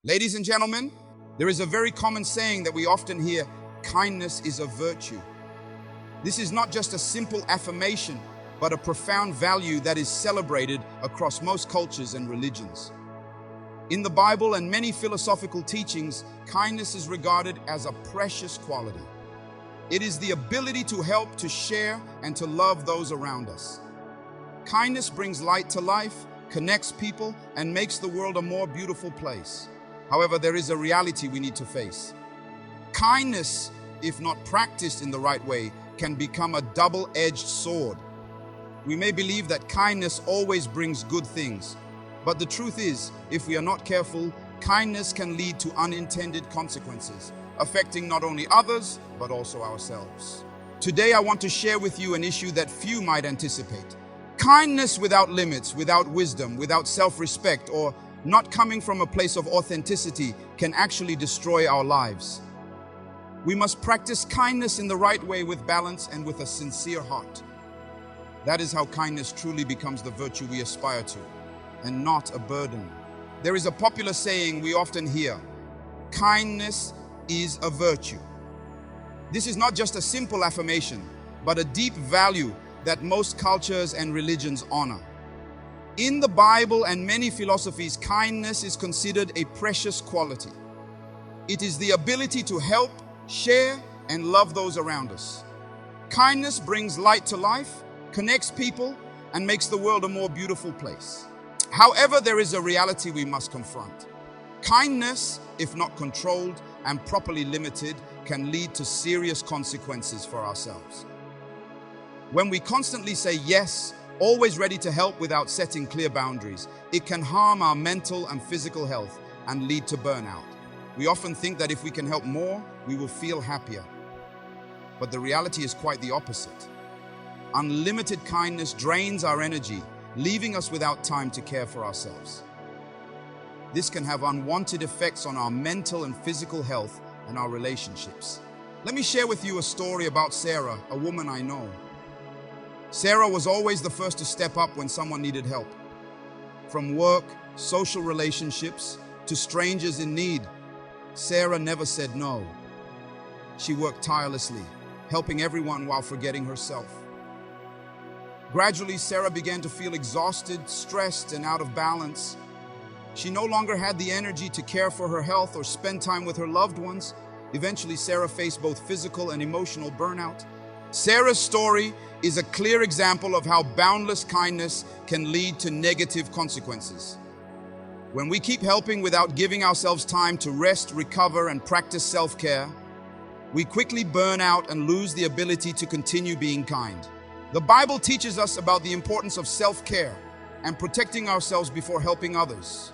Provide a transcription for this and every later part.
Ladies and gentlemen, there is a very common saying that we often hear: kindness is a virtue. This is not just a simple affirmation, but a profound value that is celebrated across most cultures and religions. In the Bible and many philosophical teachings, kindness is regarded as a precious quality. It is the ability to help, to share, and to love those around us. Kindness brings light to life, connects people, and makes the world a more beautiful place. However, there is a reality we need to face. Kindness, if not practiced in the right way, can become a double-edged sword. We may believe that kindness always brings good things, but the truth is, if we are not careful, kindness can lead to unintended consequences, affecting not only others, but also ourselves. Today, I want to share with you an issue that few might anticipate. Kindness without limits, without wisdom, without self-respect, or not coming from a place of authenticity can actually destroy our lives. We must practice kindness in the right way, with balance and with a sincere heart. That is how kindness truly becomes the virtue we aspire to, and not a burden. There is a popular saying we often hear: kindness is a virtue. This is not just a simple affirmation, but a deep value that most cultures and religions honor. In the Bible and many philosophies, kindness is considered a precious quality. It is the ability to help, share, and love those around us. Kindness brings light to life, connects people, and makes the world a more beautiful place. However, there is a reality we must confront. Kindness, if not controlled and properly limited, can lead to serious consequences for ourselves. When we constantly say yes, always ready to help without setting clear boundaries, it can harm our mental and physical health and lead to burnout. We often think that if we can help more, we will feel happier. But the reality is quite the opposite. Unlimited kindness drains our energy, leaving us without time to care for ourselves. This can have unwanted effects on our mental and physical health and our relationships. Let me share with you a story about Sarah, a woman I know. Sarah was always the first to step up when someone needed help. From work, social relationships, to strangers in need, Sarah never said no. She worked tirelessly, helping everyone while forgetting herself. Gradually, Sarah began to feel exhausted, stressed, and out of balance. She no longer had the energy to care for her health or spend time with her loved ones. Eventually, Sarah faced both physical and emotional burnout. Sarah's story is a clear example of how boundless kindness can lead to negative consequences. When we keep helping without giving ourselves time to rest, recover, and practice self-care, we quickly burn out and lose the ability to continue being kind. The Bible teaches us about the importance of self-care and protecting ourselves before helping others.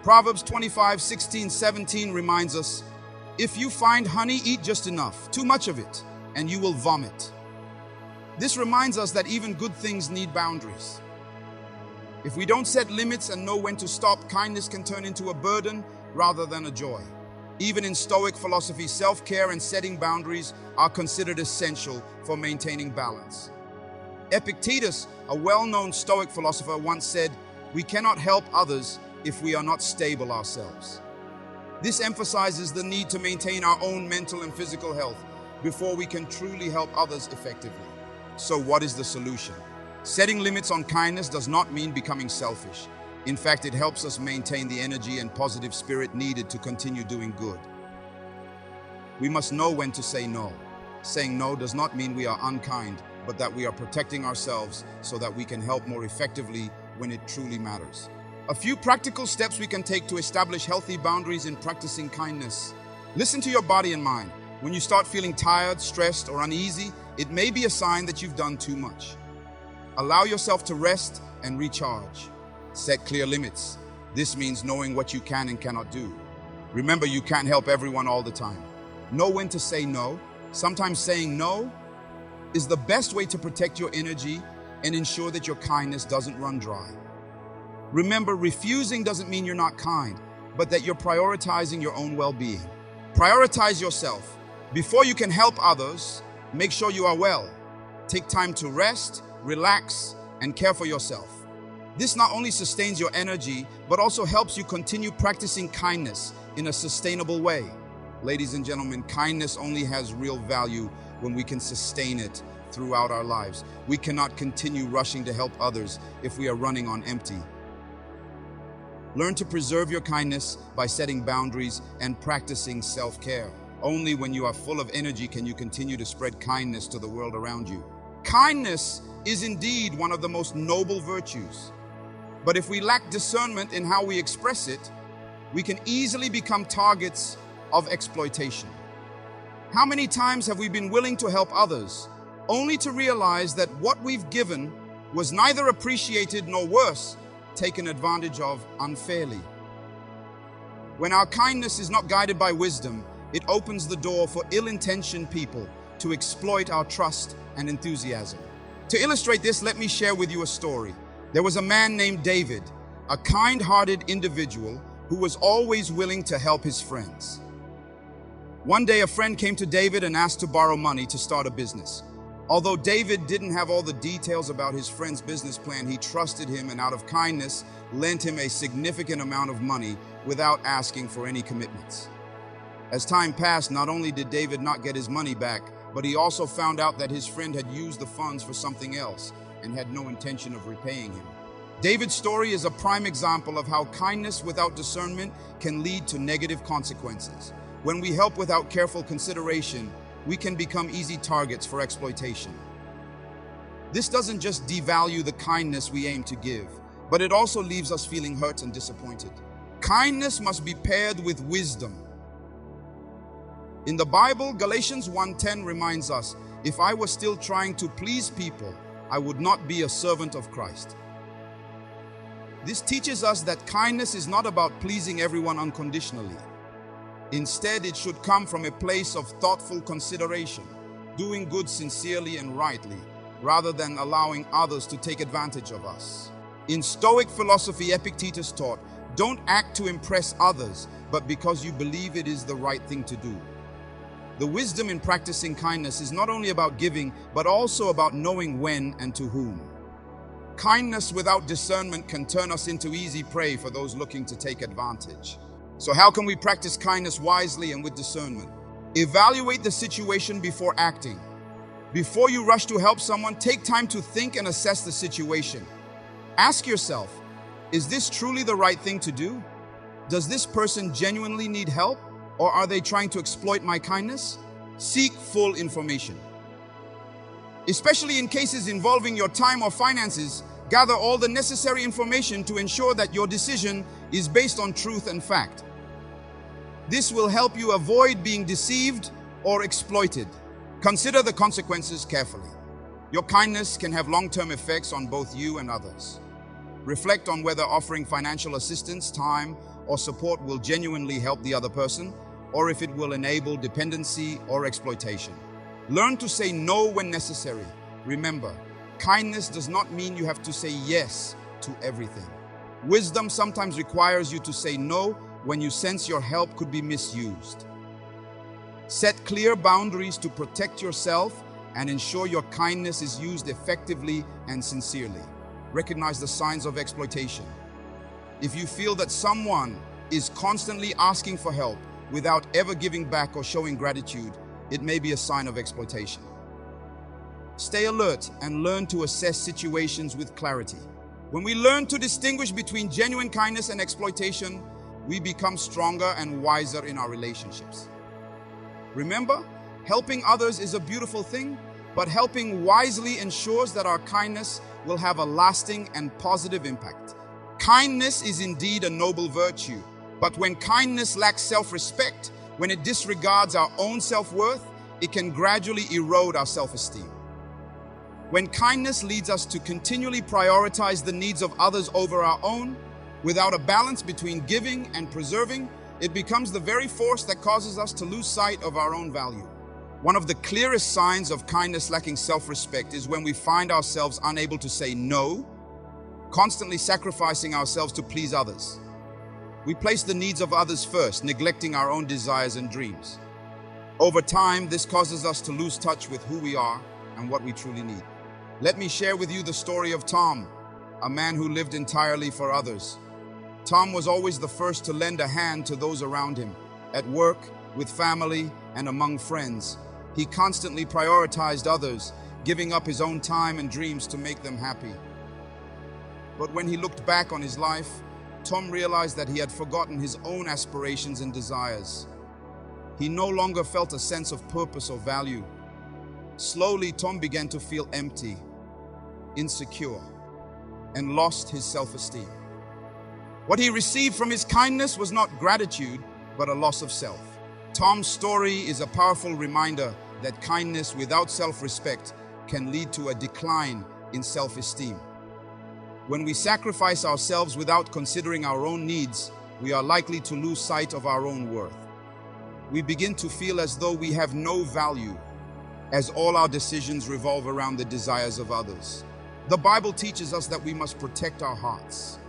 Proverbs 25:16-17 reminds us, "If you find honey, eat just enough, too much of it, and you will vomit." This reminds us that even good things need boundaries. If we don't set limits and know when to stop, kindness can turn into a burden rather than a joy. Even in Stoic philosophy, self-care and setting boundaries are considered essential for maintaining balance. Epictetus, a well-known Stoic philosopher, once said, "We cannot help others if we are not stable ourselves." This emphasizes the need to maintain our own mental and physical health before we can truly help others effectively. So what is the solution? Setting limits on kindness does not mean becoming selfish. In fact, it helps us maintain the energy and positive spirit needed to continue doing good. We must know when to say no. Saying no does not mean we are unkind, but that we are protecting ourselves so that we can help more effectively when it truly matters. A few practical steps we can take to establish healthy boundaries in practicing kindness. Listen to your body and mind. When you start feeling tired, stressed, or uneasy, it may be a sign that you've done too much. Allow yourself to rest and recharge. Set clear limits. This means knowing what you can and cannot do. Remember, you can't help everyone all the time. Know when to say no. Sometimes saying no is the best way to protect your energy and ensure that your kindness doesn't run dry. Remember, refusing doesn't mean you're not kind, but that you're prioritizing your own well-being. Prioritize yourself. Before you can help others, make sure you are well. Take time to rest, relax, and care for yourself. This not only sustains your energy, but also helps you continue practicing kindness in a sustainable way. Ladies and gentlemen, kindness only has real value when we can sustain it throughout our lives. We cannot continue rushing to help others if we are running on empty. Learn to preserve your kindness by setting boundaries and practicing self-care. Only when you are full of energy can you continue to spread kindness to the world around you. Kindness is indeed one of the most noble virtues. But if we lack discernment in how we express it, we can easily become targets of exploitation. How many times have we been willing to help others, only to realize that what we've given was neither appreciated nor, worse, taken advantage of unfairly? When our kindness is not guided by wisdom, it opens the door for ill-intentioned people to exploit our trust and enthusiasm. To illustrate this, let me share with you a story. There was a man named David, a kind-hearted individual who was always willing to help his friends. One day, a friend came to David and asked to borrow money to start a business. Although David didn't have all the details about his friend's business plan, he trusted him and out of kindness lent him a significant amount of money without asking for any commitments. As time passed, not only did David not get his money back, but he also found out that his friend had used the funds for something else and had no intention of repaying him. David's story is a prime example of how kindness without discernment can lead to negative consequences. When we help without careful consideration, we can become easy targets for exploitation. This doesn't just devalue the kindness we aim to give, but it also leaves us feeling hurt and disappointed. Kindness must be paired with wisdom. In the Bible, Galatians 1:10 reminds us, "If I was still trying to please people, I would not be a servant of Christ." This teaches us that kindness is not about pleasing everyone unconditionally. Instead, it should come from a place of thoughtful consideration, doing good sincerely and rightly, rather than allowing others to take advantage of us. In Stoic philosophy, Epictetus taught, "Don't act to impress others, but because you believe it is the right thing to do." The wisdom in practicing kindness is not only about giving, but also about knowing when and to whom. Kindness without discernment can turn us into easy prey for those looking to take advantage. So how can we practice kindness wisely and with discernment? Evaluate the situation before acting. Before you rush to help someone, take time to think and assess the situation. Ask yourself, is this truly the right thing to do? Does this person genuinely need help? Or are they trying to exploit my kindness? Seek full information. Especially in cases involving your time or finances, gather all the necessary information to ensure that your decision is based on truth and fact. This will help you avoid being deceived or exploited. Consider the consequences carefully. Your kindness can have long-term effects on both you and others. Reflect on whether offering financial assistance, time, or support will genuinely help the other person, or if it will enable dependency or exploitation. Learn to say no when necessary. Remember, kindness does not mean you have to say yes to everything. Wisdom sometimes requires you to say no when you sense your help could be misused. Set clear boundaries to protect yourself and ensure your kindness is used effectively and sincerely. Recognize the signs of exploitation. If you feel that someone is constantly asking for help without ever giving back or showing gratitude, it may be a sign of exploitation. Stay alert and learn to assess situations with clarity. When we learn to distinguish between genuine kindness and exploitation, we become stronger and wiser in our relationships. Remember, helping others is a beautiful thing, but helping wisely ensures that our kindness will have a lasting and positive impact. Kindness is indeed a noble virtue, but when kindness lacks self-respect, when it disregards our own self-worth, it can gradually erode our self-esteem. When kindness leads us to continually prioritize the needs of others over our own, without a balance between giving and preserving, it becomes the very force that causes us to lose sight of our own value. One of the clearest signs of kindness lacking self-respect is when we find ourselves unable to say no, constantly sacrificing ourselves to please others. We place the needs of others first, neglecting our own desires and dreams. Over time, this causes us to lose touch with who we are and what we truly need. Let me share with you the story of Tom, a man who lived entirely for others. Tom was always the first to lend a hand to those around him, at work, with family, and among friends. He constantly prioritized others, giving up his own time and dreams to make them happy. But when he looked back on his life, Tom realized that he had forgotten his own aspirations and desires. He no longer felt a sense of purpose or value. Slowly, Tom began to feel empty, insecure, and lost his self-esteem. What he received from his kindness was not gratitude, but a loss of self. Tom's story is a powerful reminder that kindness without self-respect can lead to a decline in self-esteem. When we sacrifice ourselves without considering our own needs, we are likely to lose sight of our own worth. We begin to feel as though we have no value, as all our decisions revolve around the desires of others. The Bible teaches us that we must protect our hearts.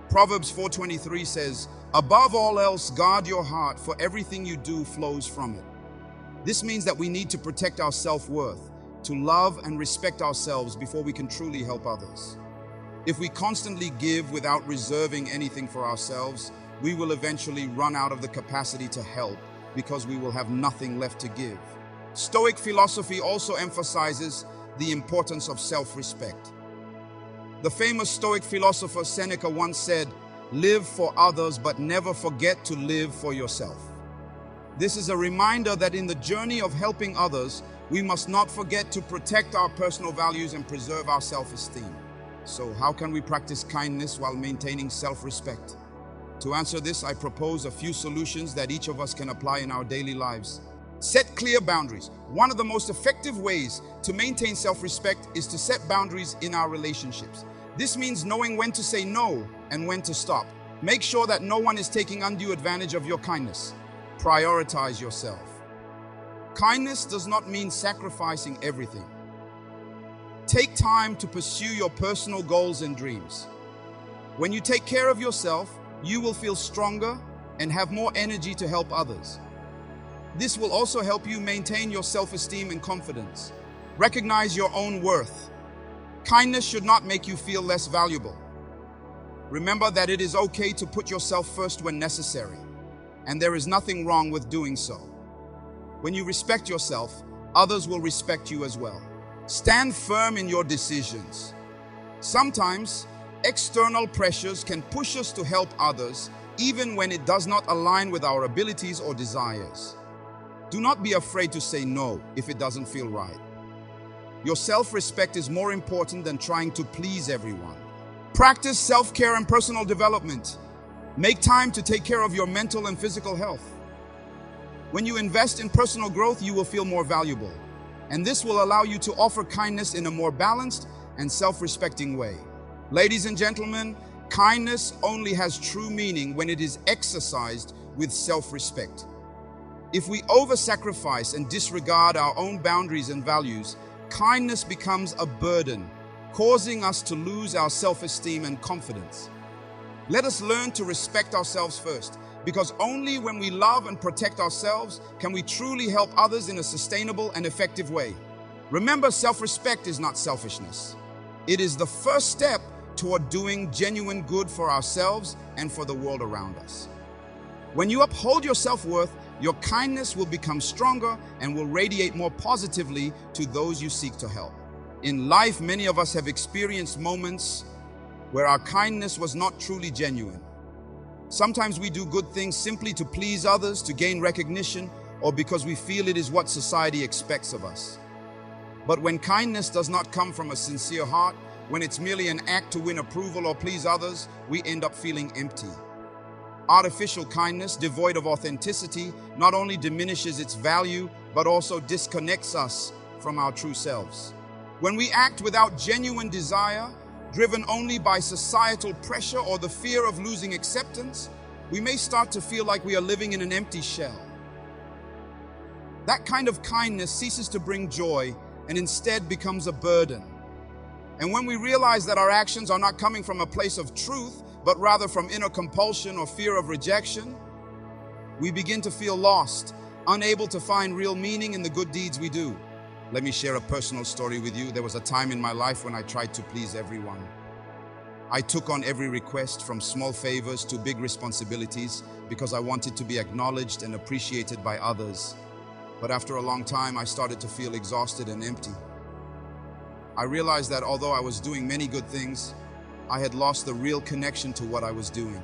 Proverbs 4:23 says, "Above all else, guard your heart, for everything you do flows from it." This means that we need to protect our self-worth, to love and respect ourselves before we can truly help others. If we constantly give without reserving anything for ourselves, we will eventually run out of the capacity to help because we will have nothing left to give. Stoic philosophy also emphasizes the importance of self-respect. The famous Stoic philosopher Seneca once said, "Live for others, but never forget to live for yourself." This is a reminder that in the journey of helping others, we must not forget to protect our personal values and preserve our self-esteem. So how can we practice kindness while maintaining self-respect? To answer this, I propose a few solutions that each of us can apply in our daily lives. Set clear boundaries. One of the most effective ways to maintain self-respect is to set boundaries in our relationships. This means knowing when to say no and when to stop. Make sure that no one is taking undue advantage of your kindness. Prioritize yourself. Kindness does not mean sacrificing everything. Take time to pursue your personal goals and dreams. When you take care of yourself, you will feel stronger and have more energy to help others. This will also help you maintain your self-esteem and confidence. Recognize your own worth. Kindness should not make you feel less valuable. Remember that it is okay to put yourself first when necessary, and there is nothing wrong with doing so. When you respect yourself, others will respect you as well. Stand firm in your decisions. Sometimes, external pressures can push us to help others, even when it does not align with our abilities or desires. Do not be afraid to say no if it doesn't feel right. Your self-respect is more important than trying to please everyone. Practice self-care and personal development. Make time to take care of your mental and physical health. When you invest in personal growth, you will feel more valuable, and this will allow you to offer kindness in a more balanced and self-respecting way. Ladies and gentlemen, kindness only has true meaning when it is exercised with self-respect. If we over-sacrifice and disregard our own boundaries and values, kindness becomes a burden, causing us to lose our self-esteem and confidence. Let us learn to respect ourselves first, because only when we love and protect ourselves can we truly help others in a sustainable and effective way. Remember, self-respect is not selfishness. It is the first step toward doing genuine good for ourselves and for the world around us. When you uphold your self-worth, your kindness will become stronger and will radiate more positively to those you seek to help. In life, many of us have experienced moments where our kindness was not truly genuine. Sometimes we do good things simply to please others, to gain recognition, or because we feel it is what society expects of us. But when kindness does not come from a sincere heart, when it's merely an act to win approval or please others, we end up feeling empty. Artificial kindness, devoid of authenticity, not only diminishes its value, but also disconnects us from our true selves. When we act without genuine desire, driven only by societal pressure or the fear of losing acceptance, we may start to feel like we are living in an empty shell. That kind of kindness ceases to bring joy and instead becomes a burden. And when we realize that our actions are not coming from a place of truth, but rather from inner compulsion or fear of rejection, we begin to feel lost, unable to find real meaning in the good deeds we do. Let me share a personal story with you. There was a time in my life when I tried to please everyone. I took on every request, from small favors to big responsibilities, because I wanted to be acknowledged and appreciated by others. But after a long time, I started to feel exhausted and empty. I realized that although I was doing many good things, I had lost the real connection to what I was doing.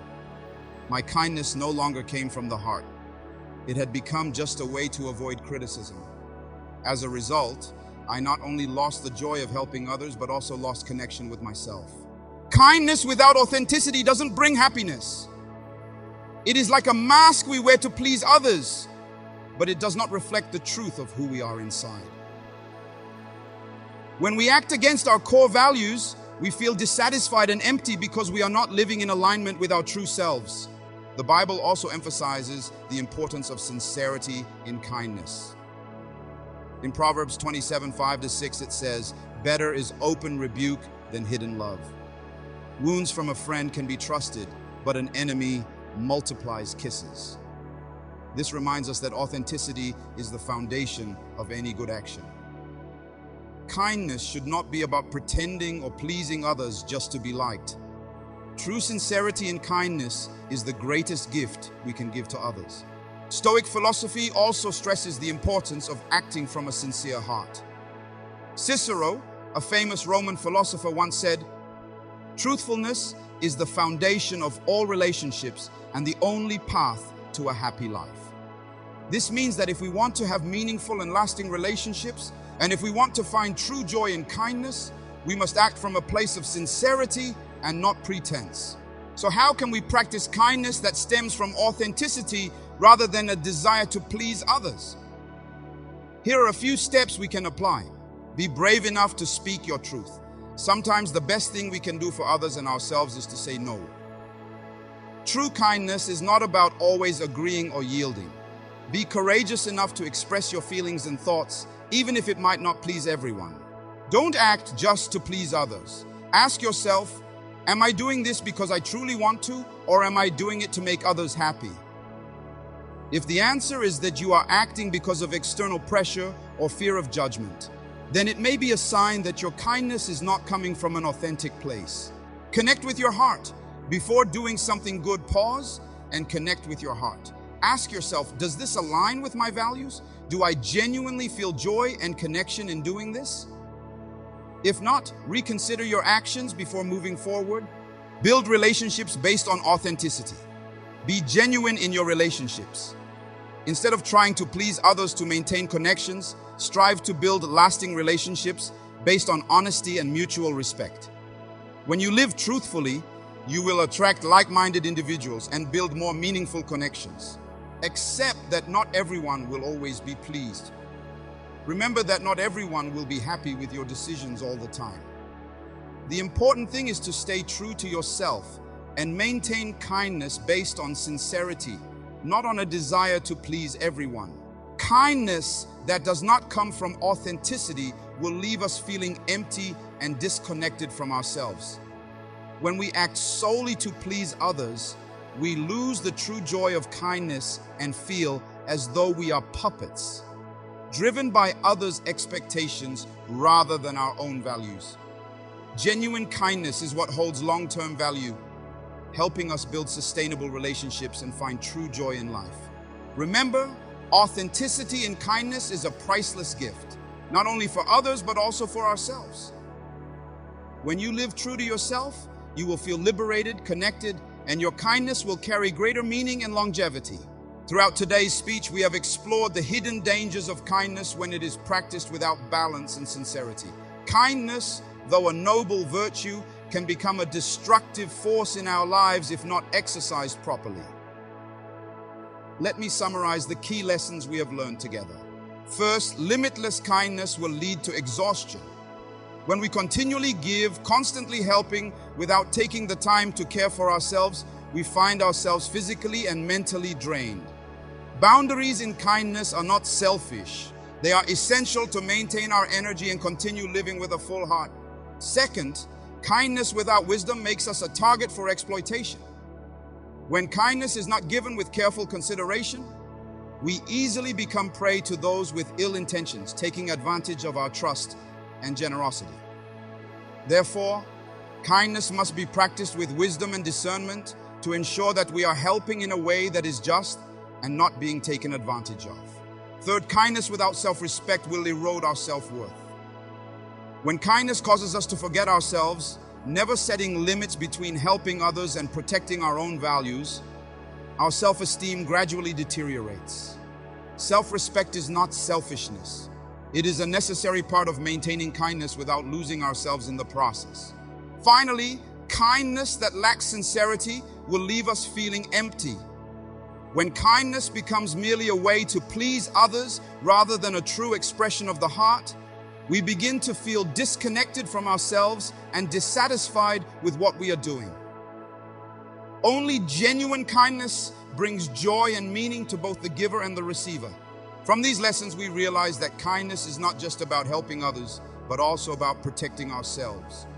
My kindness no longer came from the heart. It had become just a way to avoid criticism. As a result, I not only lost the joy of helping others, but also lost connection with myself. Kindness without authenticity doesn't bring happiness. It is like a mask we wear to please others, but it does not reflect the truth of who we are inside. When we act against our core values, we feel dissatisfied and empty because we are not living in alignment with our true selves. The Bible also emphasizes the importance of sincerity in kindness. In Proverbs 27:5-6, it says, "Better is open rebuke than hidden love." Wounds from a friend can be trusted, but an enemy multiplies kisses. This reminds us that authenticity is the foundation of any good action. Kindness should not be about pretending or pleasing others just to be liked. True sincerity and kindness is the greatest gift we can give to others. Stoic philosophy also stresses the importance of acting from a sincere heart. Cicero, a famous Roman philosopher, once said, "Truthfulness is the foundation of all relationships and the only path to a happy life." This means that if we want to have meaningful and lasting relationships, and if we want to find true joy and kindness, we must act from a place of sincerity and not pretense. So how can we practice kindness that stems from authenticity rather than a desire to please others? Here are a few steps we can apply. Be brave enough to speak your truth. Sometimes the best thing we can do for others and ourselves is to say no. True kindness is not about always agreeing or yielding. Be courageous enough to express your feelings and thoughts, even if it might not please everyone. Don't act just to please others. Ask yourself, am I doing this because I truly want to, or am I doing it to make others happy? If the answer is that you are acting because of external pressure or fear of judgment, then it may be a sign that your kindness is not coming from an authentic place. Connect with your heart. Before doing something good, pause and connect with your heart. Ask yourself, does this align with my values? Do I genuinely feel joy and connection in doing this? If not, reconsider your actions before moving forward. Build relationships based on authenticity. Be genuine in your relationships. Instead of trying to please others to maintain connections, strive to build lasting relationships based on honesty and mutual respect. When you live truthfully, you will attract like-minded individuals and build more meaningful connections. Accept that not everyone will always be pleased. Remember that not everyone will be happy with your decisions all the time. The important thing is to stay true to yourself and maintain kindness based on sincerity, not on a desire to please everyone. Kindness that does not come from authenticity will leave us feeling empty and disconnected from ourselves. When we act solely to please others, we lose the true joy of kindness and feel as though we are puppets, driven by others' expectations rather than our own values. Genuine kindness is what holds long-term value, helping us build sustainable relationships and find true joy in life. Remember, authenticity and kindness is a priceless gift, not only for others, but also for ourselves. When you live true to yourself, you will feel liberated, connected, and your kindness will carry greater meaning and longevity. Throughout today's speech, we have explored the hidden dangers of kindness when it is practiced without balance and sincerity. Kindness, though a noble virtue, can become a destructive force in our lives if not exercised properly. Let me summarize the key lessons we have learned together. First, limitless kindness will lead to exhaustion. When we continually give, constantly helping, without taking the time to care for ourselves, we find ourselves physically and mentally drained. Boundaries in kindness are not selfish. They are essential to maintain our energy and continue living with a full heart. Second, kindness without wisdom makes us a target for exploitation. When kindness is not given with careful consideration, we easily become prey to those with ill intentions, taking advantage of our trust and generosity. Therefore, Kindness must be practiced with wisdom and discernment to ensure that we are helping in a way that is just and not being taken advantage of. Third, kindness without self-respect will erode our self-worth. When kindness causes us to forget ourselves, never setting limits between helping others and protecting our own values, our self-esteem gradually deteriorates. Self-respect is not selfishness. It is a necessary part of maintaining kindness without losing ourselves in the process. Finally, kindness that lacks sincerity will leave us feeling empty. When kindness becomes merely a way to please others rather than a true expression of the heart, we begin to feel disconnected from ourselves and dissatisfied with what we are doing. Only genuine kindness brings joy and meaning to both the giver and the receiver. From these lessons, we realize that kindness is not just about helping others, but also about protecting ourselves.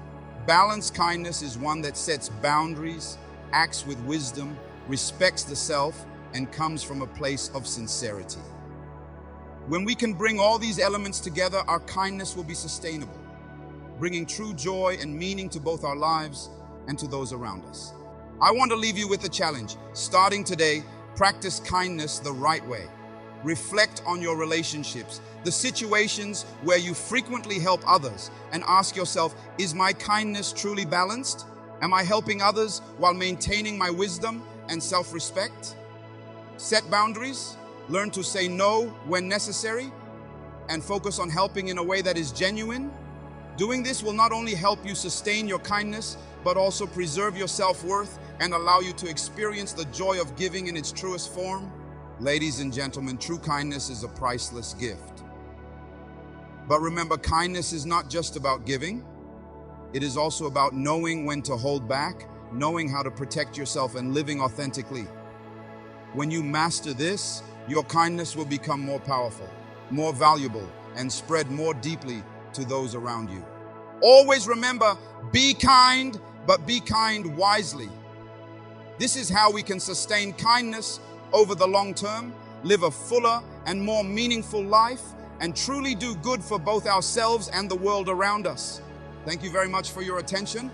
Balanced kindness is one that sets boundaries, acts with wisdom, respects the self, and comes from a place of sincerity. When we can bring all these elements together, our kindness will be sustainable, bringing true joy and meaning to both our lives and to those around us. I want to leave you with a challenge. Starting today, practice kindness the right way. Reflect on your relationships, the situations where you frequently help others, and ask yourself, is my kindness truly balanced? Am I helping others while maintaining my wisdom and self-respect? Set boundaries, learn to say no when necessary, and focus on helping in a way that is genuine. Doing this will not only help you sustain your kindness, but also preserve your self-worth and allow you to experience the joy of giving in its truest form. Ladies and gentlemen, true kindness is a priceless gift. But remember, kindness is not just about giving. It is also about knowing when to hold back, knowing how to protect yourself, and living authentically. When you master this, your kindness will become more powerful, more valuable, and spread more deeply to those around you. Always remember, be kind, but be kind wisely. This is how we can sustain kindness over the long term, live a fuller and more meaningful life, and truly do good for both ourselves and the world around us. Thank you very much for your attention.